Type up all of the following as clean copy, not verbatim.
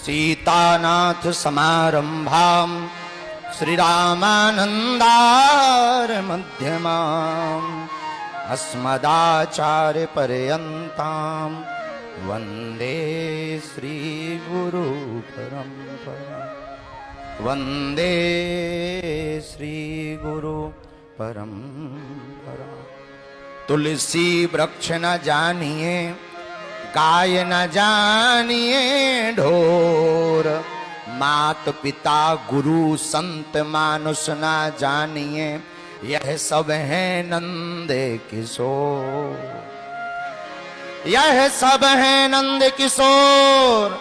सीतानाथ समारंभां श्रीरामानंदार मध्यमाम् अस्मदाचार्य पर्यन्तां वंदे श्री गुरु परंपरा वंदे श्री गुरु परंपरा। तुलसी वृक्ष न जानिए गाय न जानिए ढोर, मात पिता गुरु संत मानुष न जानिए यह सब है नंद किशोर। यह सब है नंद किशोर,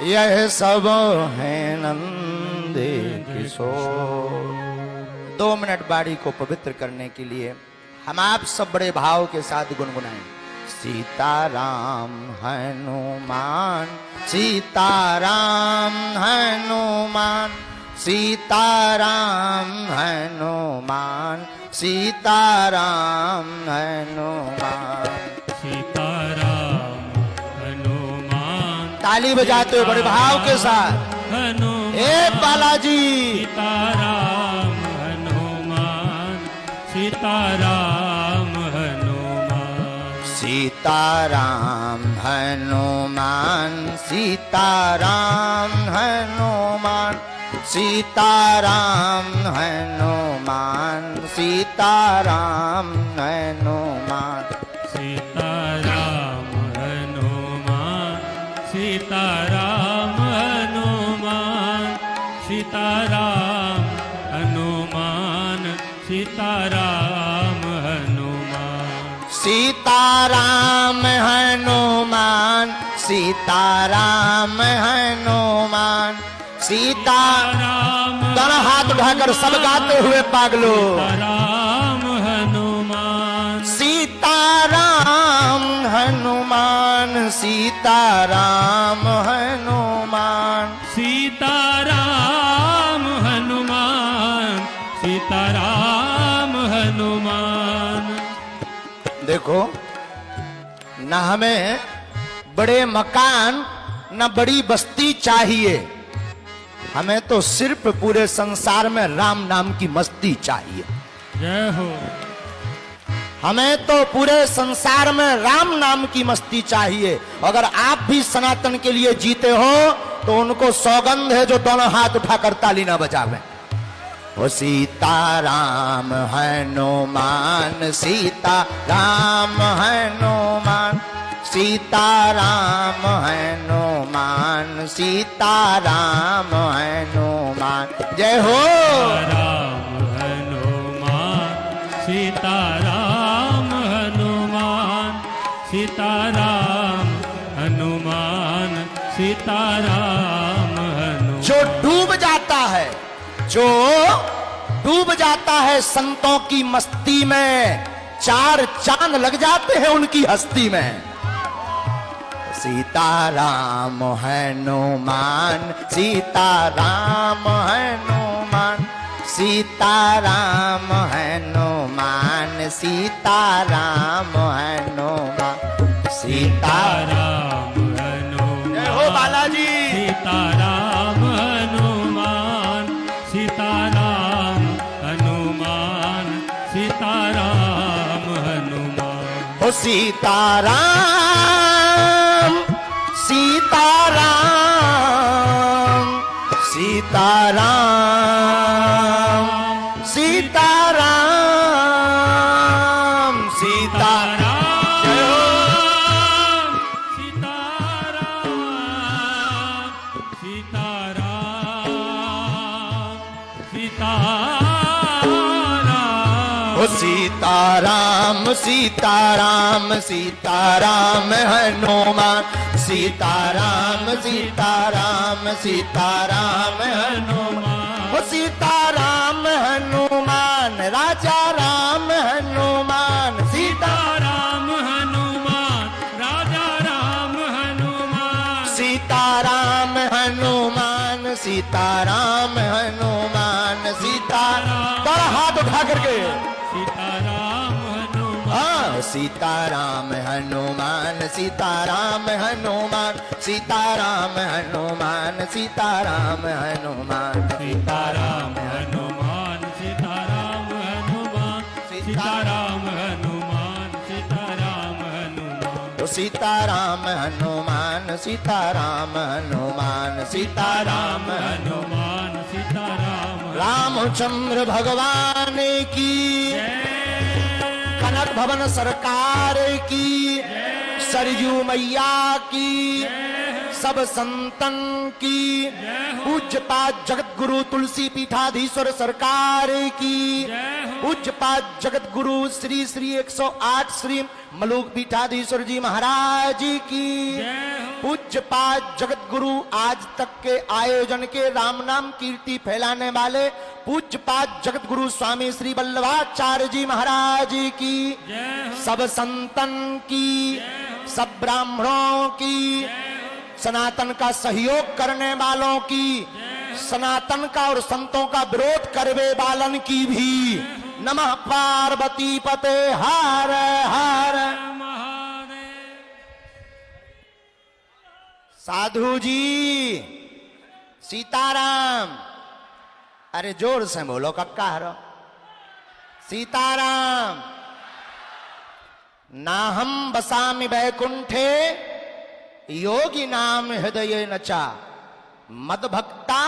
यह सब है नंद किशोर। 2 मिनट बाड़ी को पवित्र करने के लिए हम आप सब बड़े भाव के साथ गुनगुनाएं। सीताराम हनुमान सीताराम हनुमान सीताराम हनुमान सीताराम हनुमान सीताराम हनुमान। ताली बजाते हुए बड़े भाव के साथ हनुमान हे बालाजी। सीताराम हनुमान सीताराम हनुमान सीताराम हनुमान सीताराम हनुमान सीताराम हनुमान सीताराम हनुमान सीताराम हनुमान सीताराम हनुमान सीताराम हनुमान सीताराम हनुमान सीताराम हनुमान सीताराम हनुमान सीताराम। दोनों हाथ उठाकर सब गाते हुए पागलो। सीताराम हनुमान सीताराम हनुमान सीताराम हनुमान सीताराम हनुमान सीताराम हनुमान। देखो न हमें बड़े मकान न बड़ी बस्ती चाहिए, हमें तो सिर्फ पूरे संसार में राम नाम की मस्ती चाहिए। जय हो। हमें तो पूरे संसार में राम नाम की मस्ती चाहिए। अगर आप भी सनातन के लिए जीते हो तो उनको सौगंध है जो दोनों हाथ उठाकर ताली ना बजावें। ओ सीताराम हनुमान सीताराम हनुमान सीताराम हनुमान सीताराम हनुमान। जय हो। राम हनुमान सीताराम हनुमान सीताराम हनुमान सीताराम हनुमान। जो डूब जाता है, जो डूब जाता है संतों की मस्ती में, 4 चांद लग जाते हैं उनकी हस्ती में। सीताराम हनुमान सीताराम हनुमान सीताराम हनुमान सीताराम हनुमान सीताराम हनुमान। जय हो बालाजी। सीताराम हनुमान सीताराम हनुमान सीताराम हनुमान। ओ सीताराम सीताराम सीताराम सीताराम सीताराम। जय हो। सीताराम सीताराम सीताराम। ओ सीताराम सीताराम सीताराम हनुमान सीताराम सीताराम सीताराम हनुमान। ओ सीताराम हनुमान राजा राम हनुमान सीताराम हनुमान राजा राम हनुमान। सीताराम हनुमान सीताराम हनुमान सीताराम। बड़ा हाथ उठा करके सीताराम हनुमान। हाँ सीताराम हनुमान सीताराम हनुमान सीताराम हनुमान सीताराम हनुमान सीताराम हनुमान सीताराम हनुमान सीताराम हनुमान सीताराम हनुमान सीताराम हनुमान सीताराम हनुमान सीताराम हनुमान सीताराम रामचंद्र भगवान की कनक भवन सरकार की सरयू मैया की सब संतन की पूज्यपाद जगत गुरु तुलसी पीठाधीश्वर सरकार की पूज्यपाद जगत गुरु श्री श्री 108 श्री मलूक पीठाधीश्वर जी महाराज की पूज्यपाद जगत गुरु आज तक के आयोजन के राम नाम कीर्ति फैलाने वाले पूज्यपाद जगत गुरु स्वामी श्री वल्लभाचार्य जी महाराज की सब संतन की सब ब्राह्मणों की सनातन का सहयोग करने वालों की सनातन का और संतों का विरोध करवे वालन की भी नमः पार्वती पते हर हर साधु जी सीताराम अरे जोर से बोलो कक्का हरो सीताराम ना हम बसामि वैकुंठे योगी नाम हृदय नचा मद भक्ता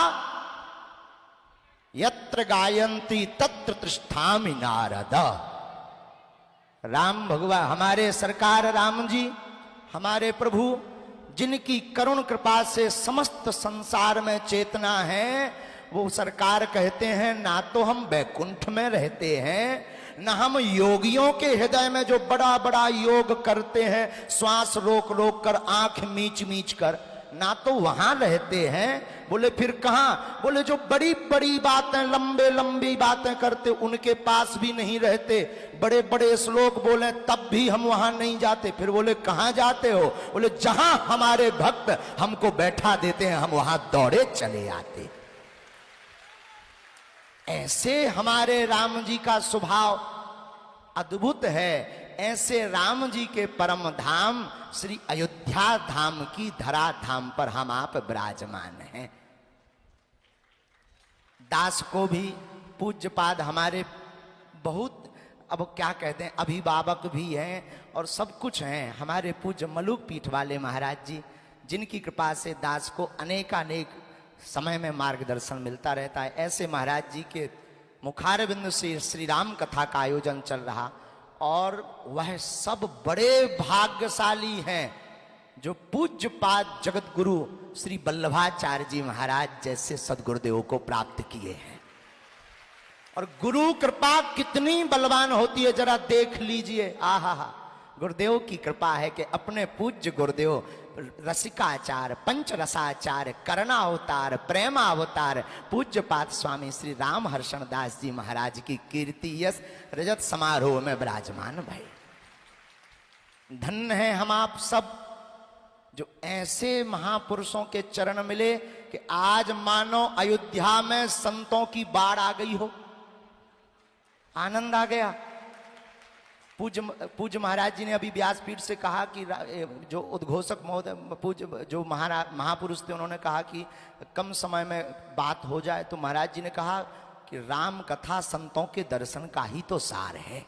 यत्र गायंती तत्र तिष्ठामि नारद। राम भगवान हमारे सरकार राम जी हमारे प्रभु जिनकी करुण कृपा से समस्त संसार में चेतना है वो सरकार कहते हैं ना तो हम वैकुंठ में रहते हैं ना हम योगियों के हृदय में जो बड़ा बड़ा योग करते हैं श्वास रोक रोक कर आंख मीच मीच कर ना तो वहां रहते हैं। बोले फिर कहां? बोले जो बड़ी बड़ी बातें लंबे लंबी बातें करते उनके पास भी नहीं रहते बड़े बड़े श्लोक बोले तब भी हम वहां नहीं जाते। फिर बोले कहां जाते हो? बोले जहां हमारे भक्त हमको बैठा देते हैं हम वहां दौड़े चले आते। ऐसे हमारे राम जी का स्वभाव अद्भुत है। ऐसे राम जी के परम धाम श्री अयोध्या धाम की धरा धाम पर हम आप विराजमान हैं। दास को भी पूज्यपाद हमारे बहुत अब क्या कहते हैं अभिभावक भी हैं और सब कुछ हैं। हमारे पूज्य मलूक पीठ वाले महाराज जी जिनकी कृपा से दास को अनेकानेक समय में मार्गदर्शन मिलता रहता है। ऐसे महाराज जी के मुखारबिंद से श्री राम कथा का आयोजन चल रहा और वह सब बड़े भाग्यशाली हैं जो पूज्यपाद जगत गुरु श्री वल्लभाचार्य जी महाराज जैसे सदगुरुदेव को प्राप्त किए हैं। और गुरु कृपा कितनी बलवान होती है जरा देख लीजिए। आहा हा गुरुदेव की कृपा है कि अपने पूज्य गुरुदेव रसिकाचार पंच रसाचार करणावतार प्रेमावतार पूज्यपाद स्वामी श्री राम हर्षण दास जी महाराज की कीर्ति यश रजत समारोह में विराजमान भई। धन्य है हम आप सब जो ऐसे महापुरुषों के चरण मिले कि आज मानो अयोध्या में संतों की बाढ़ आ गई हो। आनंद आ गया। पूज्य महाराज जी ने अभी व्यासपीठ से कहा कि जो उद्घोषक महोदय पूज्य जो महापुरुष थे उन्होंने कहा कि कम समय में बात हो जाए तो महाराज जी ने कहा कि राम कथा संतों के दर्शन का ही तो सार है।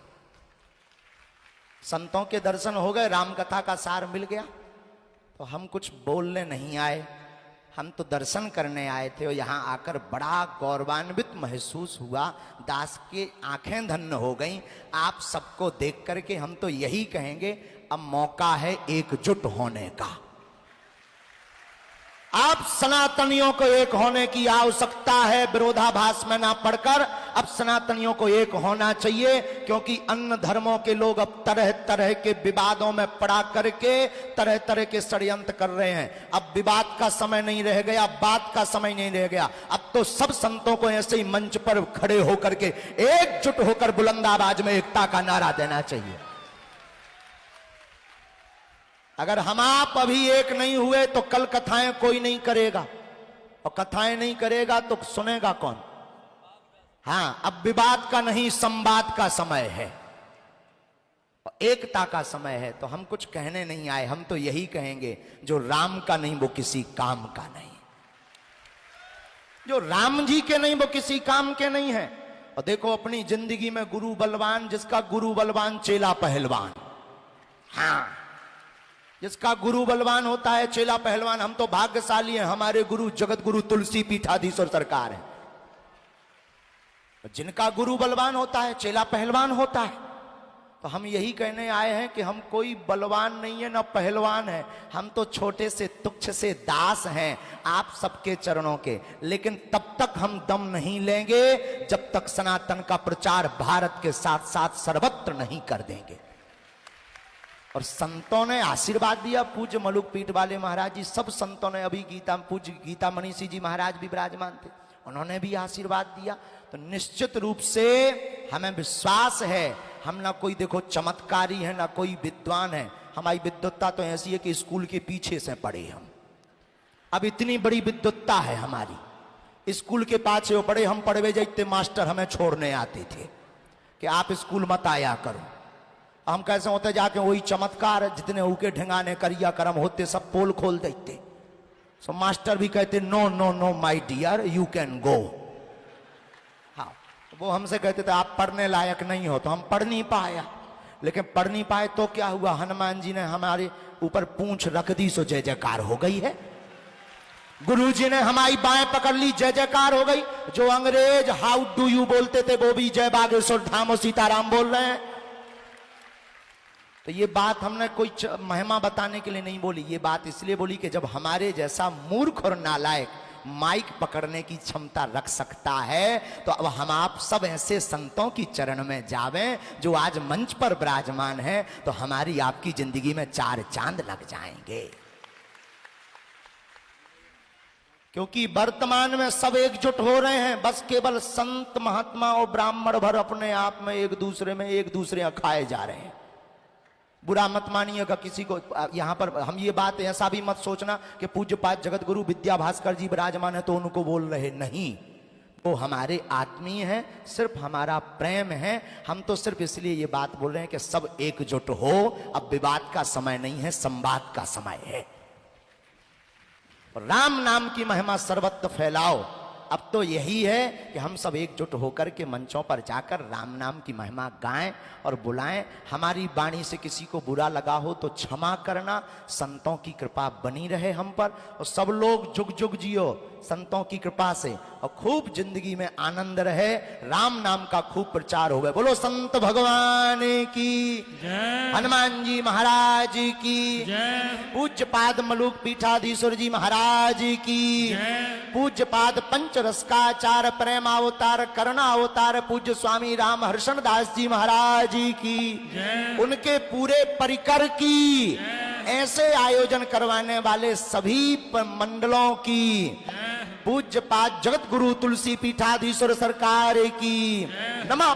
संतों के दर्शन हो गए राम कथा का सार मिल गया तो हम कुछ बोलने नहीं आए हम तो दर्शन करने आए थे और यहाँ आकर बड़ा गौरवान्वित महसूस हुआ। दास की आंखें धन्य हो गईं। आप सबको देख करके हम तो यही कहेंगे अब मौका है एकजुट होने का। आप सनातनियों को एक होने की आवश्यकता है विरोधाभास में ना पड़कर अब सनातनियों को एक होना चाहिए क्योंकि अन्य धर्मों के लोग अब तरह तरह के विवादों में पड़ा करके तरह तरह के षड्यंत्र कर रहे हैं। अब विवाद का समय नहीं रह गया बात का समय नहीं रह गया। अब तो सब संतों को ऐसे ही मंच पर खड़े होकर के एकजुट होकर बुलंद आवाज में एकता का नारा देना चाहिए। अगर हम आप अभी एक नहीं हुए तो कल कथाएं कोई नहीं करेगा और कथाएं नहीं करेगा तो सुनेगा कौन? हाँ अब विवाद का नहीं संवाद का समय है। एकता का समय है, तो हम कुछ कहने नहीं आए, हम तो यही कहेंगे जो राम का नहीं वो किसी काम का नहीं, जो राम जी के नहीं वो किसी काम के नहीं है। और देखो अपनी जिंदगी में गुरु बलवान, जिसका गुरु बलवान चेला पहलवान, हाँ जिसका गुरु बलवान होता है चेला पहलवान। हम तो भाग्यशाली हैं, हमारे गुरु जगत गुरु तुलसी पीठाधीश्वर सरकार है, जिनका गुरु बलवान होता है चेला पहलवान होता है। तो हम यही कहने आए हैं कि हम कोई बलवान नहीं है ना पहलवान है, हम तो छोटे से तुच्छ से दास हैं आप सबके चरणों के। लेकिन तब तक हम दम नहीं लेंगे जब तक सनातन का प्रचार भारत के साथ साथ सर्वत्र नहीं कर देंगे। और संतों ने आशीर्वाद दिया, पूज्य मलुक पीठ वाले महाराज जी, सब संतों ने, अभी गीता पूज्य गीता मनीषी जी महाराज भी विराजमान थे, उन्होंने भी आशीर्वाद दिया। तो निश्चित रूप से हमें विश्वास है, हम ना कोई देखो चमत्कारी है ना कोई विद्वान है, हमारी विद्वत्ता तो ऐसी है कि स्कूल के पीछे से पढ़े हम। अब इतनी बड़ी विद्वत्ता है हमारी, स्कूल के पाछे वो पढ़े, हम पढ़वे जाते मास्टर हमें छोड़ने आते थे कि आप स्कूल मत आया करो। हम कैसे होते जाके वही चमत्कार, जितने ऊके ढंगाने करिया कर्म होते सब पोल खोल देते। सो मास्टर भी कहते no no no my dear you can go. हाँ, वो हमसे कहते थे आप पढ़ने लायक नहीं हो, तो हम पढ़ नहीं पाया। लेकिन पढ़ नहीं पाए तो क्या हुआ, हनुमान जी ने हमारे ऊपर पूंछ रख दी, सो जय जयकार हो गई है। गुरुजी ने हमारी बाएं पकड़ ली, जय जयकार हो गई। जो अंग्रेज हाउ डू यू बोलते थे वो भी जय बागेश्वर धाम और सीताराम बोल रहे हैं। तो ये बात हमने कोई महिमा बताने के लिए नहीं बोली, ये बात इसलिए बोली कि जब हमारे जैसा मूर्ख और नालायक माइक पकड़ने की क्षमता रख सकता है, तो अब हम आप सब ऐसे संतों की चरण में जावें जो आज मंच पर विराजमान हैं, तो हमारी आपकी जिंदगी में 4 चांद लग जाएंगे। क्योंकि वर्तमान में सब एकजुट हो रहे हैं, बस केवल संत महात्मा और ब्राह्मण भर अपने आप में एक दूसरे खाए जा रहे हैं। बुरा मत मानिएगा किसी को, यहां पर हम ये बात ऐसा भी मत सोचना कि पूज्यपाद जगत गुरु विद्या भास्कर जी विराजमान है तो उनको बोल रहे, नहीं, वो हमारे आत्मीय हैं, सिर्फ हमारा प्रेम है। हम तो सिर्फ इसलिए ये बात बोल रहे हैं कि सब एकजुट हो। अब विवाद का समय नहीं है, संवाद का समय है। राम नाम की महिमा सर्वत्र फैलाओ। अब तो यही है कि हम सब एकजुट होकर के मंचों पर जाकर राम नाम की महिमा गाएं और बुलाएं। हमारी वाणी से किसी को बुरा लगा हो तो क्षमा करना, संतों की कृपा बनी रहे हम पर, और सब लोग जुग जुग जियो संतों की कृपा से, और खूब जिंदगी में आनंद रहे, राम नाम का खूब प्रचार हो गए। बोलो संत भगवान की जय, हनुमान जी महाराज की जय, पूज्यपाद मलुक पीठाधीश्वर जी महाराज की जय, पूज्यपाद पंचरसकाचार्य प्रेमावतार करुणावतार पूज्य स्वामी राम हर्षण दास जी महाराज की जय, उनके पूरे परिकर की, ऐसे आयोजन करवाने वाले सभी मंडलों की, पूज्यपाद जगत गुरु तुलसी पीठाधीश्वर सरकार की नमः।